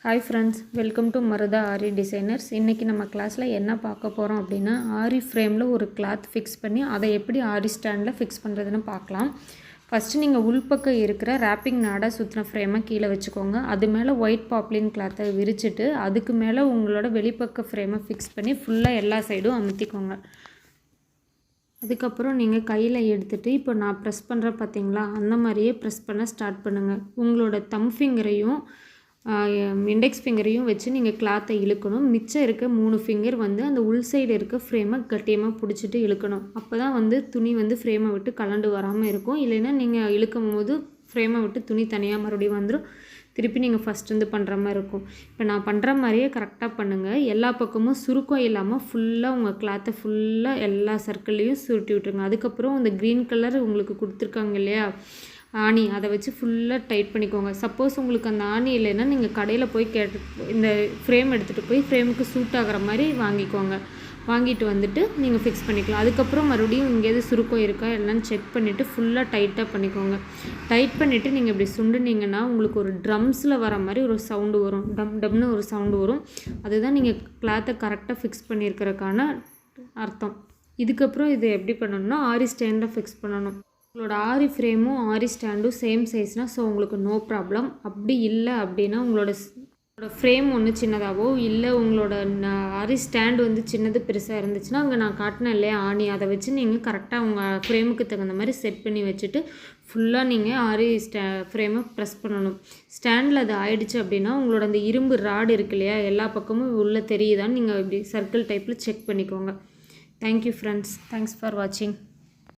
Hi friends, welcome to Marudha Aari Designers. இன்னைக்கு நம்ம கிளாஸ்ல என்ன பார்க்க போறோம் அப்படினா ஆரி ஃப்ரேம்ல ஒரு கிளாத் ஃபிக்ஸ் பண்ணி அதை எப்படி ஆரி ஸ்டாண்ட்ல ஃபிக்ஸ் பண்றதுன்னு பார்க்கலாம். ஃபர்ஸ்ட் நீங்க உள்பக்கம் இருக்கிற ராப்பிங் நாடா சுத்தின ஃப்ரேமை கீழ வெச்சுக்கோங்க. அது மேல ஒயிட் பாப்லின் கிளாத்தை விரிச்சிட்டு அதுக்கு மேல உங்களோட வெளிப்பக்க ஃப்ரேமை ஃபிக்ஸ் பண்ணி ஃபுல்லா எல்லா சைடும் அமுத்திக்கோங்க. அதுக்கு அப்புறம் நீங்க கையில எடுத்துட்டு இப்போ நான் பிரஸ் பண்ற பாத்தீங்களா அந்த மாதிரியே பிரஸ் பண்ண ஸ்டார்ட் பண்ணுங்க. உங்களோட தம் ஃபிங்கரையும் இண்டெக்ஸ் ஃபிங்கரையும் வச்சு நீங்கள் கிளாத்தை இழுக்கணும். மிச்சம் இருக்க 3 ஃபிங்கர் வந்து அந்த உள் சைடு இருக்க ஃப்ரேமை கட்டியமாக பிடிச்சிட்டு இழுக்கணும். அப்போ தான் வந்து துணி வந்து ஃப்ரேமை விட்டு கலண்டு வராமல் இருக்கும். இல்லைன்னா நீங்கள் இழுக்கும் போது ஃப்ரேமை விட்டு துணி தனியாக மறுபடியும் வந்துடும். திருப்பி நீங்கள் ஃபஸ்ட்டு பண்ணுற மாதிரி இருக்கும். இப்போ நான் பண்ணுற மாதிரியே கரெக்டாக பண்ணுங்கள். எல்லா பக்கமும் சுருக்கம் இல்லாமல் ஃபுல்லாக உங்கள் கிளாத்தை ஃபுல்லாக எல்லா சர்க்கிள்லேயும் சுருட்டி விட்டுருங்க. அதுக்கப்புறம் இந்த க்ரீன் கலர் உங்களுக்கு கொடுத்துருக்காங்க இல்லையா ஆணி, அதை வச்சு ஃபுல்லாக டைட் பண்ணிக்கோங்க. சப்போஸ் உங்களுக்கு அந்த ஆணி இல்லைன்னா நீங்கள் கடையில் போய் இந்த ஃப்ரேம் எடுத்துகிட்டு போய் ஃப்ரேமுக்கு சூட் ஆகிற மாதிரி வாங்கிக்கோங்க. வாங்கிட்டு வந்துட்டு நீங்கள் ஃபிக்ஸ் பண்ணிக்கலாம். அதுக்கப்புறம் மறுபடியும் இங்கேயாவது சுருக்கம் இருக்கா எல்லாம் செக் பண்ணிவிட்டு ஃபுல்லாக டைட்டாக பண்ணிக்கோங்க. டைட் பண்ணிவிட்டு நீங்கள் இப்படி சுண்டுனீங்கன்னா உங்களுக்கு ஒரு ட்ரம்ஸில் வர மாதிரி ஒரு சவுண்டு வரும். டம் டம்னு ஒரு சவுண்டு வரும். அதுதான் நீங்கள் கிளாத்தை கரெக்டாக ஃபிக்ஸ் பண்ணியிருக்கிறதுக்கான அர்த்தம். இதுக்கப்புறம் இது எப்படி பண்ணணும்னா ஆரி ஸ்டாண்டில் ஃபிக்ஸ் பண்ணணும். உங்களோட ஆரி ஃப்ரேமும் ஆரி ஸ்டாண்டும் சேம் சைஸ்னால் ஸோ உங்களுக்கு நோ ப்ராப்ளம். அப்படி இல்லை அப்படின்னா உங்களோட ஃப்ரேம் ஒன்று சின்னதாகவோ இல்லை உங்களோட ஆரி ஸ்டாண்டு வந்து சின்னது பெருசாக இருந்துச்சுன்னா அங்கே நான் காட்டினேன் இல்லையா ஆணி, அதை வச்சு நீங்கள் கரெக்டாக உங்கள் ஃப்ரேமுக்கு தகுந்த மாதிரி செட் பண்ணி வச்சுட்டு ஃபுல்லாக நீங்கள் ஆரி ஃப்ரேமை ப்ரெஸ் பண்ணணும். ஸ்டாண்டில் அது ஆயிடுச்சு அப்படின்னா உங்களோட அந்த இரும்பு ராடு இருக்கு இல்லையா எல்லா பக்கமும் உள்ளே தெரியுதான்னு நீங்கள் இப்படி சர்க்கிள் டைப்பில் செக் பண்ணிக்கோங்க. தேங்க்யூ ஃப்ரெண்ட்ஸ், தேங்க்ஸ் ஃபார் வாட்சிங்.